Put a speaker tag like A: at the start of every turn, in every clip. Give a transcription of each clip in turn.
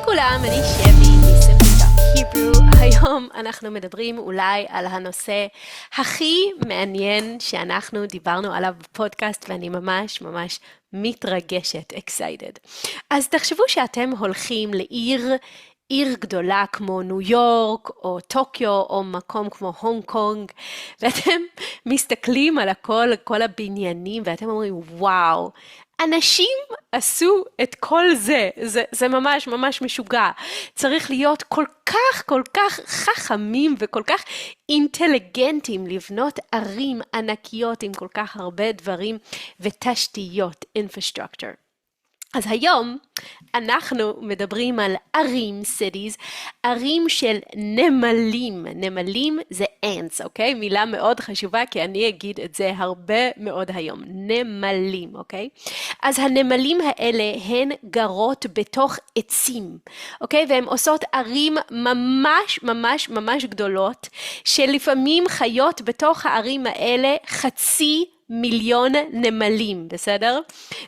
A: לכולם, אני שבי מסימפלי היברו. היום אנחנו מדברים אולי על הנושא הכי מעניין שאנחנו דיברנו עליו בפודקאסט, ואני ממש מתרגשת, excited. אז תחשבו שאתם הולכים עיר גדולה כמו ניו יורק או טוקיו או מקום כמו הונג קונג, ואתם מסתכלים על כל הבניינים ואתם אומרים וואו, אנשים עשו את כל זה, זה ממש משוגע. צריך להיות כל כך חכמים וכל כך אינטליגנטים לבנות ערים ענקיות עם כל כך הרבה דברים ותשתיות, infrastructure. אז היום אנחנו מדברים על ערים, cities, ערים של נמלים. נמלים זה ants, אוקיי? מילה מאוד חשובה כי אני אגיד את זה הרבה מאוד היום. נמלים, אוקיי? אז הנמלים האלה הן גרות בתוך עצים, אוקיי? והן עושות ערים ממש גדולות, שלפעמים חיות בתוך הערים האלה 500,000 נמלים, בסדר?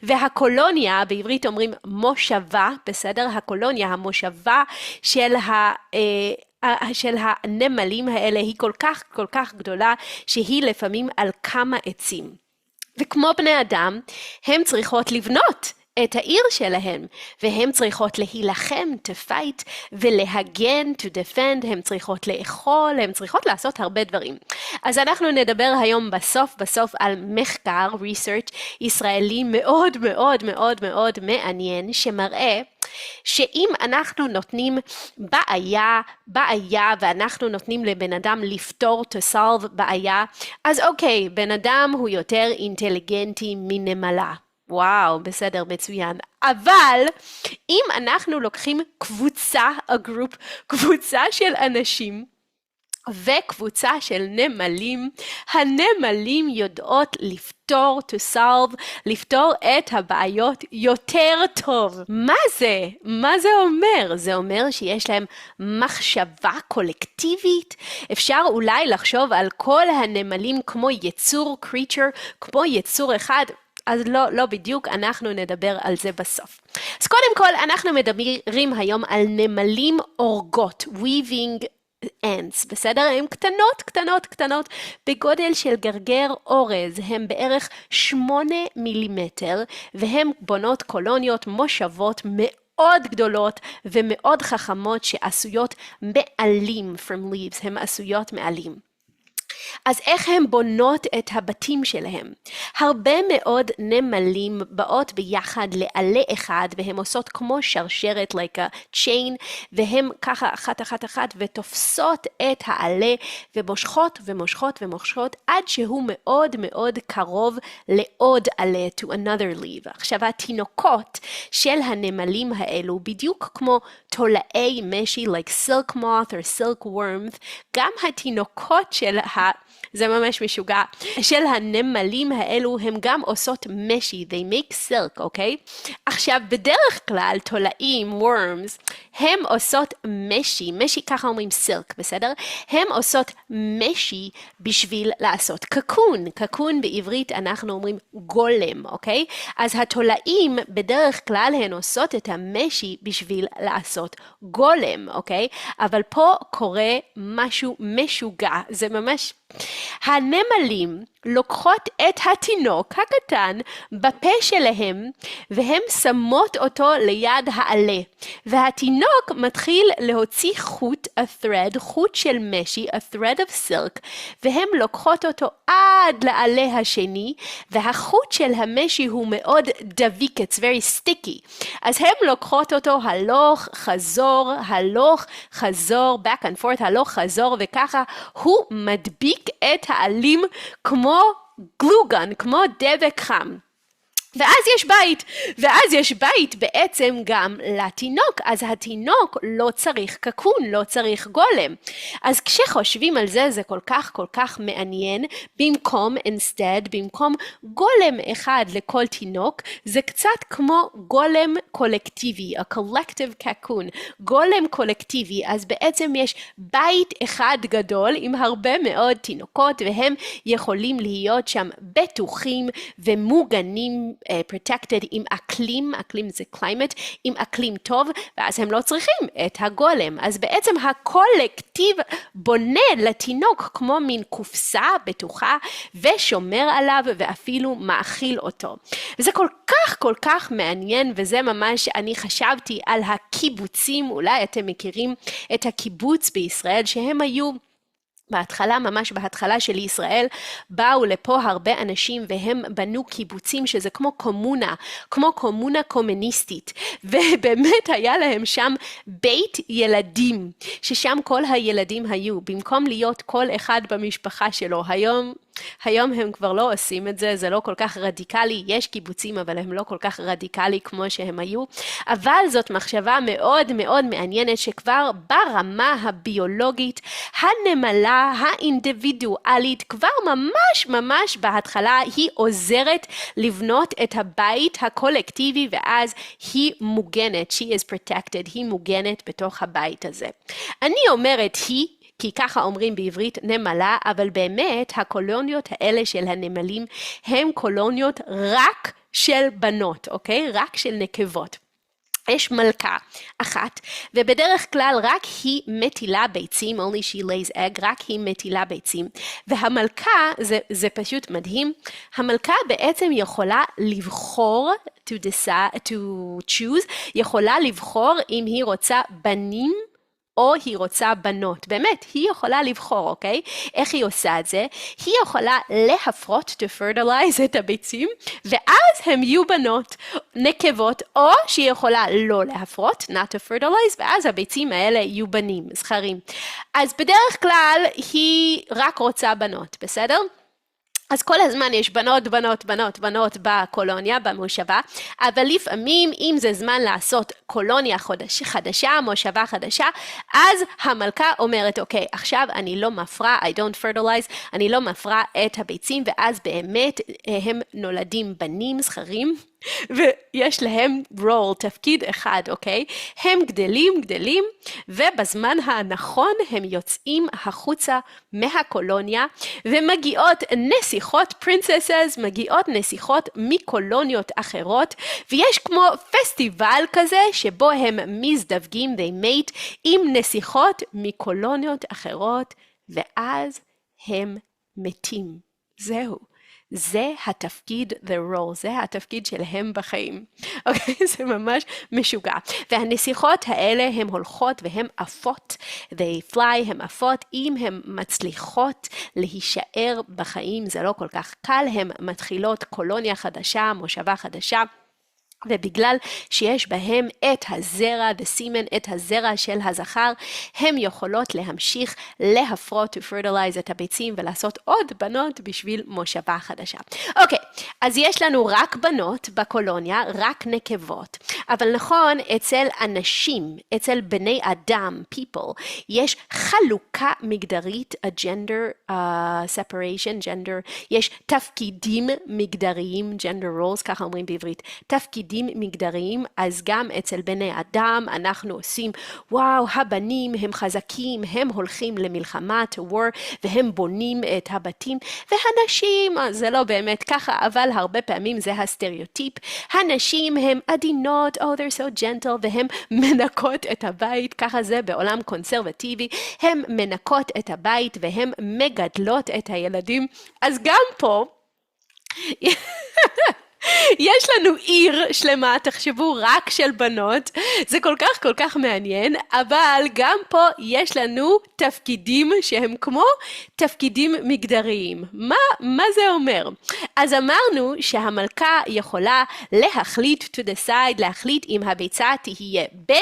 A: והקולוניה, בעברית אומרים מושבה, בסדר? הקולוניה, המושבה של הנמלים האלה היא כל כך גדולה, שהיא לפעמים על כמה עצים. וכמו בני אדם, הם צריכות לבנות את העיר שלהם, והם צריכות להילחם, to fight, ולהגן, to defend, הם צריכות לאכול, הם צריכות לעשות הרבה דברים. אז אנחנו נדבר היום בסוף על מחקר, research ישראלי מאוד מעניין, שמראה שאם אנחנו נותנים בעיה ואנחנו נותנים לבן אדם לפתור, to solve בעיה, אז אוקיי, בן אדם הוא יותר אינטליגנטי מנמלה. וואו, בסדר, מצוין. אבל אם אנחנו לוקחים קבוצה של אנשים וקבוצה של נמלים, הנמלים יודעות לפתור, to solve, לפתור את הבעיות יותר טוב. מה זה אומר? זה אומר שיש להם מחשבה קולקטיבית. אפשר אולי לחשוב על כל הנמלים כמו יצור, creature, כמו יצור אחד. אז לא בדיוק, אנחנו נדבר על זה בסוף. אז קודם כל, אנחנו מדברים היום על נמלים אורגות, weaving ants, בסדר? הן קטנות, בגודל של גרגר אורז, הן בערך 8 מילימטר, והן בונות קולוניות מושבות מאוד גדולות ומאוד חכמות שעשויות מעלים, from leaves, הן עשויות מעלים. אז איך הם בונות את הבתים שלהם? הרבה מאוד נמלים באות ביחד לעלה אחד, והם עושות כמו שרשרת, like a chain, והם ככה אחת, ותופסות את העלה, ומושכות, עד שהוא מאוד קרוב לעוד עלה, to another leaf. עכשיו, התינוקות של הנמלים האלו, בדיוק כמו תולעי משי, like silk moth or silk worm, גם התינוקות זה ממש משוגע, של הנמלים האלו הם גם עושות משי, they make silk, אוקיי? עכשיו, בדרך כלל, תולעים, worms, הם עושות משי ככה אומרים silk, בסדר? הם עושות משי בשביל לעשות קקון בעברית אנחנו אומרים גולם, אוקיי? אז התולעים בדרך כלל הן עושות את המשי בשביל לעשות גולם, אוקיי? אבל פה קורה משהו משוגע, זה ממש הנמלים לוקחות את התינוק הקטן בפה שלהם והן שמות אותו ליד העלה והתינוק מתחיל להוציא חוט של משי, a thread of silk, והן לוקחות אותו עד לעלה השני והחוט של המשי הוא מאוד דביק, it's very sticky, אז הן לוקחות אותו הלוך חזור, back and forth, הלוך חזור, וככה הוא מדביק את העלים כמו גלוגן, כמו דבק חם. ואז יש בית בעצם גם לתינוק, אז התינוק לא צריך קקון, לא צריך גולם. אז כשחושבים על זה, זה כל כך מעניין, במקום גולם אחד לכל תינוק, זה קצת כמו גולם קולקטיבי, a collective cocoon, גולם קולקטיבי, אז בעצם יש בית אחד גדול עם הרבה מאוד תינוקות, והם יכולים להיות שם בטוחים ומוגנים protected עם אקלים זה climate, עם אקלים טוב, ואז הם לא צריכים את הגולם. אז בעצם הקולקטיב בונה לתינוק כמו מין קופסה בטוחה, ושומר עליו ואפילו מאכיל אותו. וזה כל כך מעניין, וזה ממש, אני חשבתי על הקיבוצים, אולי אתם מכירים את הקיבוץ בישראל, שהם היו בהתחלה, ממש בהתחלה של ישראל, באו לפה הרבה אנשים והם בנו קיבוצים שזה כמו קומונה קומוניסטית, ובאמת היה להם שם בית ילדים, ששם כל הילדים היו, במקום להיות כל אחד במשפחה שלו. היום הם כבר לא עושים את זה, זה לא כל כך רדיקלי, יש קיבוצים אבל הם לא כל כך רדיקלי כמו שהם היו, אבל זאת מחשבה מאוד מאוד מעניינת שכבר ברמה הביולוגית, הנמלה האינדיבידואלית כבר ממש בהתחלה היא עוזרת לבנות את הבית הקולקטיבי ואז היא מוגנת, she is protected, היא מוגנת בתוך הבית הזה. אני אומרת היא, כי ככה אומרים בעברית נמלה, אבל באמת הקולוניות האלה של הנמלים הם קולוניות רק של בנות, אוקיי? רק של נקבות. יש מלכה אחת, ובדרך כלל רק היא מטילה ביצים, only she lays egg, רק היא מטילה ביצים. והמלכה, זה פשוט מדהים, המלכה בעצם יכולה לבחור, to choose, יכולה לבחור אם היא רוצה בנים, או היא רוצה בנות, באמת, היא יכולה לבחור, אוקיי? איך היא עושה את זה? היא יכולה להפרות, to fertilize את הביצים, ואז הם יהיו בנות, נקבות, או שהיא יכולה לא להפרות, not to fertilize, ואז הביצים האלה יהיו בנים, זכרים. אז בדרך כלל היא רק רוצה בנות, בסדר? אז כל הזמן יש בנות בקולוניה, במושבה, אבל לפעמים אם זה זמן לעשות קולוניה חדשה, מושבה חדשה, אז המלכה אומרת, אוקיי, עכשיו אני לא מפרה, I don't fertilize, אני לא מפרה את הביצים, ואז באמת הם נולדים בנים זכרים, ויש להם רול, תפקיד אחד, אוקיי? הם גדלים, ובזמן הנכון הם יוצאים החוצה מהקולוניה, ומגיעות נסיכות, princesses, מגיעות נסיכות מקולוניות אחרות, ויש כמו פסטיבל כזה, שבו הם מזדווגים, they mate, עם נסיכות מקולוניות אחרות, ואז הם מתים. זהו. זה התפקיד, the role, זה התפקיד שלהם בחיים. אוקיי, זה ממש משוגע. והנסיכות האלה הן הולכות והן עפות, they fly, הן עפות, אם הן מצליחות להישאר בחיים, זה לא כל כך קל, הן מתחילות קולוניה חדשה, מושבה חדשה, ובגלל שיש בהם את הזרע, the semen, את הזרע של הזכר, הם יכולות להמשיך להפרות, to fertilize את הביצים ולעשות עוד בנות בשביל מושבה חדשה. אוקיי, אז יש לנו רק בנות בקולוניה, רק נקבות. אבל נכון, אצל אנשים, אצל בני אדם, people, יש חלוקה מגדרית, a gender separation, gender, יש תפקידים מגדריים, gender roles, ככה אומרים בעברית, תפקידים מגדריים, אז גם אצל בני אדם אנחנו עושים, וואו, הבנים הם חזקים, הם הולכים למלחמה, to war, והם בונים את הבתים, והנשים, זה לא באמת ככה, אבל הרבה פעמים זה הסטריאוטיפ, הנשים הם עדינות, oh they're so gentle, והם מנקות את הבית, ככה זה בעולם קונסרבטיבי, הם מנקות את הבית, והם מגדלות את הילדים, אז גם פה, יש לנו עיר שלמה, תחשבו רק של בנות, זה כל כך מעניין, אבל גם פה יש לנו תפקידים שהם כמו תפקידים מגדריים. מה זה אומר? אז אמרנו שהמלכה יכולה להחליט, to decide, להחליט אם הביצה תהיה בן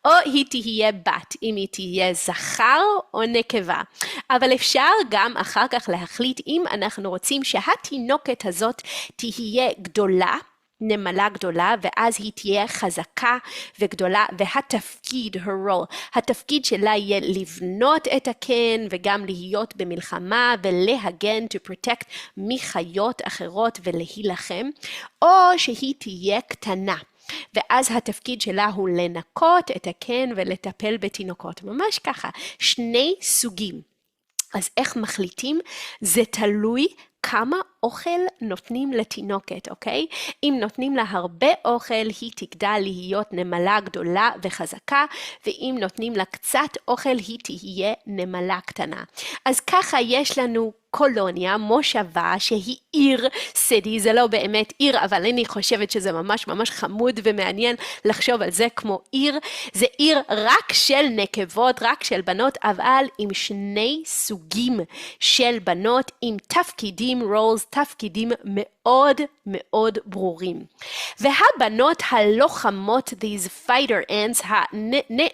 A: או היא תהיה בת, אם היא תהיה זכר או נקבה. אבל אפשר גם אחר כך להחליט אם אנחנו רוצים שהתינוקת הזאת תהיה גדולה, נמלה גדולה, ואז היא תהיה חזקה וגדולה, והתפקיד, her role, התפקיד שלה יהיה לבנות את הקן, וגם להיות במלחמה, ולהגן, to protect, מחיות אחרות ולהילחם, או שהיא תהיה קטנה. ואז התפקיד שלה הוא לנקות את הקן ולטפל בתינוקות. ממש ככה, שני סוגים. אז איך מחליטים? זה תלוי כמה אוכל נותנים לתינוקת, אוקיי? אם נותנים לה הרבה אוכל, היא תגדל להיות נמלה גדולה וחזקה, ואם נותנים לה קצת אוכל, היא תהיה נמלה קטנה. אז ככה יש לנו קולוניה, מושבה, שהיא עיר, סיטי, זה לא באמת עיר, אבל אני חושבת שזה ממש ממש חמוד ומעניין לחשוב על זה כמו עיר. זה עיר רק של נקבות, רק של בנות, אבל עם שני סוגים של בנות, עם תפקידים, roles, תפקידים מאוד מאוד ברורים. והבנות הלוחמות, these fighter ants,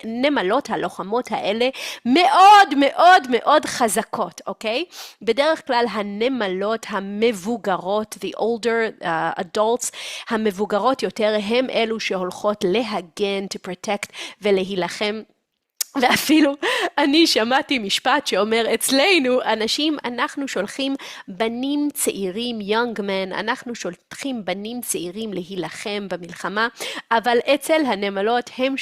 A: הנמלות הלוחמות האלה, מאוד מאוד מאוד חזקות, אוקיי? בדרך כלל הנמלות המבוגרות, the older adults, המבוגרות יותר, הם אלו שהולכות להגן, to protect ולהילחם. ואפילו אני שמעתי משפט שאומר, אצלנו אנשים, אנחנו שולחים בנים צעירים, young men, אנחנו שולחים בנים צעירים להילחם במלחמה, אבל אצל הנמלות הם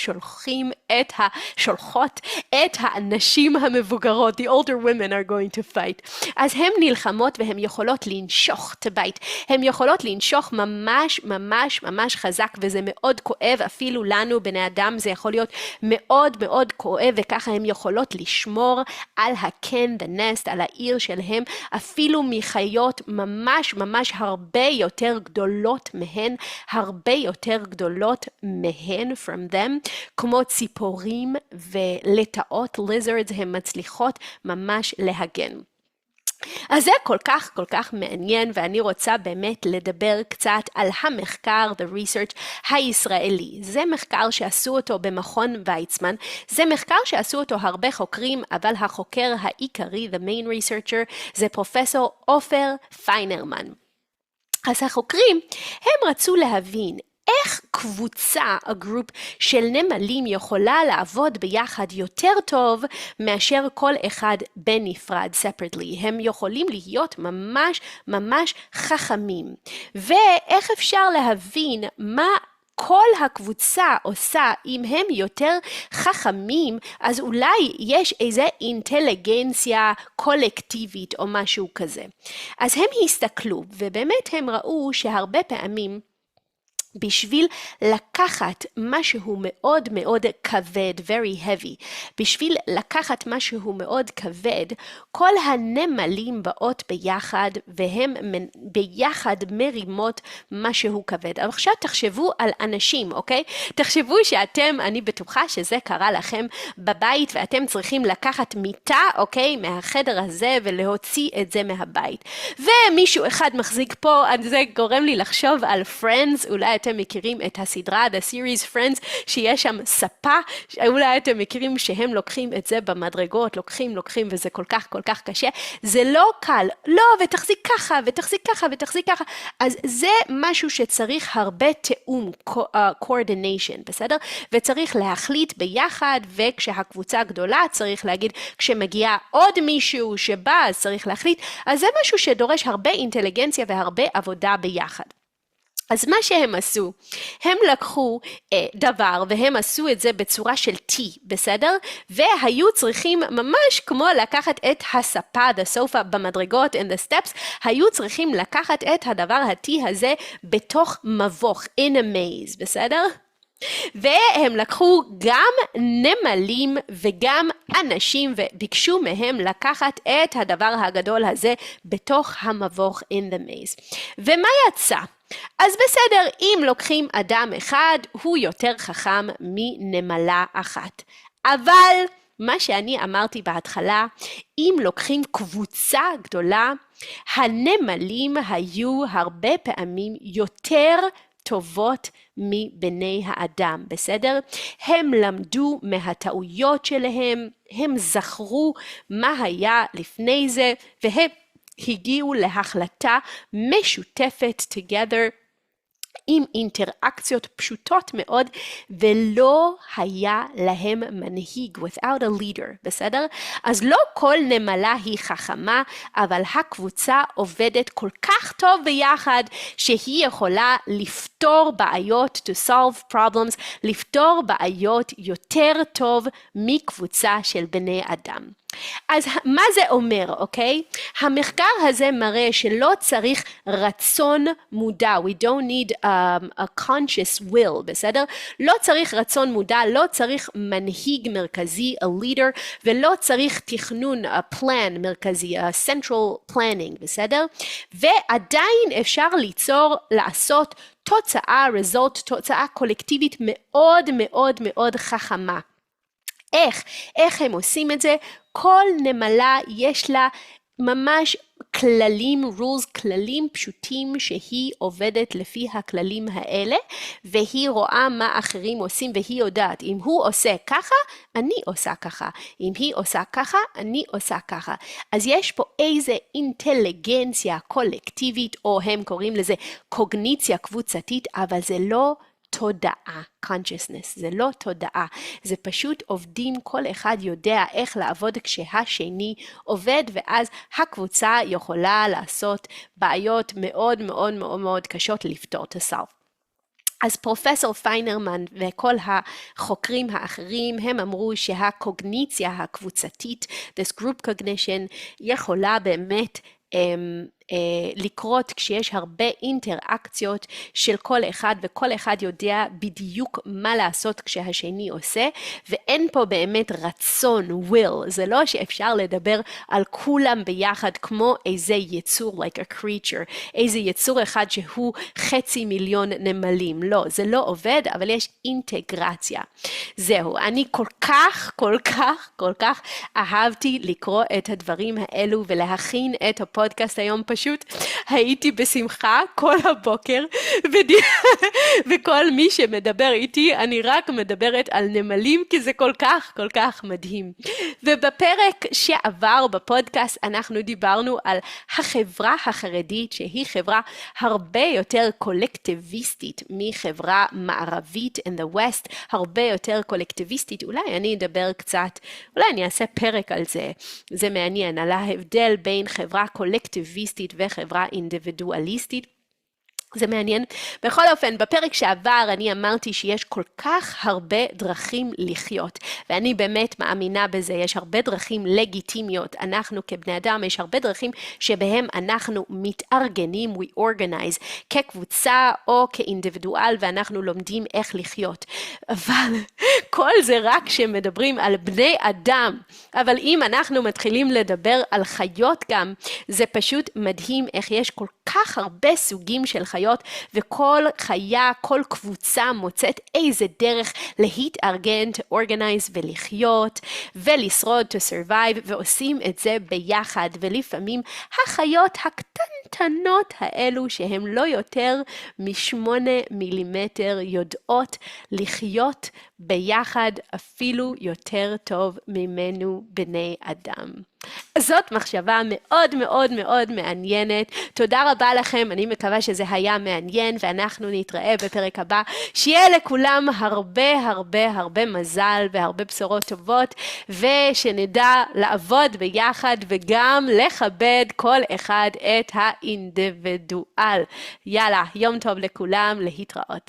A: שולחות את האנשים המבוגרות, the older women are going to fight. אז הם נלחמות והן יכולות לנשוך את הבית, הן יכולות לנשוך ממש ממש ממש חזק, וזה מאוד כואב, אפילו לנו בני אדם זה יכול להיות מאוד מאוד כואב, וככה הן יכולות לשמור על הקן, the nest, על העיר שלהם, אפילו מחיות ממש ממש הרבה יותר גדולות מהן, הרבה יותר גדולות מהן, from them, כמו ציפורים ולטאות, lizards, הן מצליחות ממש להגן. אז זה כל כך מעניין, ואני רוצה באמת לדבר קצת על המחקר, the research הישראלי. זה מחקר שעשו אותו במכון ויצמן, זה מחקר שעשו אותו הרבה חוקרים, אבל החוקר העיקרי, the main researcher, זה פרופסור עופר פיינרמן. אז החוקרים, הם רצו להבין איך קבוצה, a group של נמלים יכולה לעבוד ביחד יותר טוב מאשר כל אחד בנפרד, separately. הם יכולים להיות ממש ממש חכמים. ואיך אפשר להבין מה כל הקבוצה עושה, אם הם יותר חכמים, אז אולי יש איזו אינטליגנציה קולקטיבית או משהו כזה. אז הם הסתכלו, ובאמת הם ראו שהרבה פעמים, בשביל לקחת משהו מאוד מאוד כבד, very heavy, בשביל לקחת משהו מאוד כבד, כל הנמלים באות ביחד, והם ביחד מרימות משהו כבד. אבל עכשיו תחשבו על אנשים, אוקיי? תחשבו שאתם, אני בטוחה שזה קרה לכם בבית, ואתם צריכים לקחת מיטה, אוקיי? מהחדר הזה, ולהוציא את זה מהבית. ומישהו אחד מחזיק פה, זה גורם לי לחשוב על Friends, אולי אתם מכירים את הסדרה, the series Friends, שיש שם ספה, אולי אתם מכירים שהם לוקחים את זה במדרגות, לוקחים, וזה כל כך קשה. זה לא קל, לא, ותחזיק ככה, ותחזיק ככה, ותחזיק ככה. אז זה משהו שצריך הרבה תאום, coordination, בסדר? וצריך להחליט ביחד, וכשהקבוצה גדולה צריך להגיד, כשמגיע עוד מישהו שבא, אז צריך להחליט. אז זה משהו שדורש הרבה אינטליגנציה והרבה עבודה ביחד. אז מה שהם עשו, הם לקחו דבר והם עשו את זה בצורה של T, בסדר? והיו צריכים ממש כמו לקחת את הספה, the sofa במדרגות and the steps, היו צריכים לקחת את הדבר ה-T הזה בתוך מבוך, in a maze, בסדר? והם לקחו גם נמלים וגם אנשים וביקשו מהם לקחת את הדבר הגדול הזה בתוך המבוך in the maze. ומה יצא? אז בסדר, אם לוקחים אדם אחד, הוא יותר חכם מנמלה אחת. אבל מה שאני אמרתי בהתחלה, אם לוקחים קבוצה גדולה, הנמלים היו הרבה פעמים יותר טובות מבני האדם, בסדר? הם למדו מהטעויות שלהם, הם זכרו מה היה לפני זה, והם הגיעו להחלטה משותפת together עם אינטראקציות פשוטות מאוד, ולא היה להם מנהיג, without a leader, בסדר? אז לא כל נמלה היא חכמה, אבל הקבוצה עובדת כל כך טוב ביחד, שהיא יכולה לפתור בעיות, to solve problems, לפתור בעיות יותר טוב מקבוצה של בני אדם. אז מה זה אומר, אוקיי? המחקר הזה מראה שלא צריך רצון מודע. We don't need a conscious will, בסדר? לא צריך רצון מודע, לא צריך מנהיג מרכזי, a leader, ולא צריך תכנון, a plan מרכזי, a central planning, בסדר? ועדיין אפשר לעשות תוצאה, תוצאה קולקטיבית מאוד מאוד מאוד חכמה. איך הם עושים את זה? כל נמלה יש לה ממש כללים, כללים פשוטים שהיא עובדת לפי הכללים האלה, והיא רואה מה אחרים עושים, והיא יודעת, אם הוא עושה ככה, אני עושה ככה. אם היא עושה ככה, אני עושה ככה. אז יש פה איזה אינטליגנציה קולקטיבית, או הם קוראים לזה קוגניציה קבוצתית, אבל זה לא תודעה, consciousness, זה לא תודעה, זה פשוט עובדים, כל אחד יודע איך לעבוד כשהשני עובד, ואז הקבוצה יכולה לעשות בעיות מאוד מאוד מאוד מאוד קשות לפתור את הסל. אז פרופסור פיינרמן וכל החוקרים האחרים הם אמרו שהקוגניציה הקבוצתית, this group cognition, יכולה באמת לקרות כשיש הרבה אינטראקציות של כל אחד, וכל אחד יודע בדיוק מה לעשות כשהשני עושה, ואין פה באמת רצון, will, זה לא שאפשר לדבר על כולם ביחד כמו איזה יצור, like a creature, איזה יצור אחד שהוא 500,000 נמלים, לא, זה לא עובד, אבל יש אינטגרציה. זהו, אני כל כך אהבתי לקרוא את הדברים האלו ולהכין את הפודקאסט היום. פשוט הייתי בשמחה כל הבוקר, וכל מי שמדבר איתי, אני רק מדברת על נמלים, כי זה כל כך מדהים. ובפרק שעבר בפודקאסט, אנחנו דיברנו על החברה החרדית, שהיא חברה הרבה יותר קולקטיביסטית מחברה מערבית in the West, הרבה יותר קולקטיביסטית. אולי אני אדבר קצת, אולי אני אעשה פרק על זה, זה מעניין, על ההבדל בין חברה קולקטיביסטית וחברה אינדיבידואליסטית. זה מעניין. בכל אופן, בפרק שעבר אני אמרתי שיש כל כך הרבה דרכים לחיות, ואני באמת מאמינה בזה. יש הרבה דרכים לגיטימיות. אנחנו כבני אדם, יש הרבה דרכים שבהם אנחנו מתארגנים, we organize, כקבוצה או כאינדיבידואל, ואנחנו לומדים איך לחיות. אבל כל זה רק כשמדברים על בני אדם. אבל אם אנחנו מתחילים לדבר על חיות גם, זה פשוט מדהים איך יש כל כך הרבה סוגים של חיות, וכל חיה, כל קבוצה מוצאת איזה דרך להתארגן, to organize ולחיות, ולשרוד, to survive, ועושים את זה ביחד. ולפעמים החיות הקטנטנות האלו, שהן לא יותר מ8 מילימטר, יודעות לחיות ביחד אפילו יותר טוב ממנו בני אדם. זאת מחשבה מאוד מאוד מאוד מעניינת. תודה רבה לכם, אני מקווה שזה היה מעניין, ואנחנו נתראה בפרק הבא. שיהיה לכולם הרבה מזל והרבה בשורות טובות, ושנדע לעבוד ביחד וגם לכבד כל אחד את האינדיבידואל. יאללה, יום טוב לכולם, להתראות.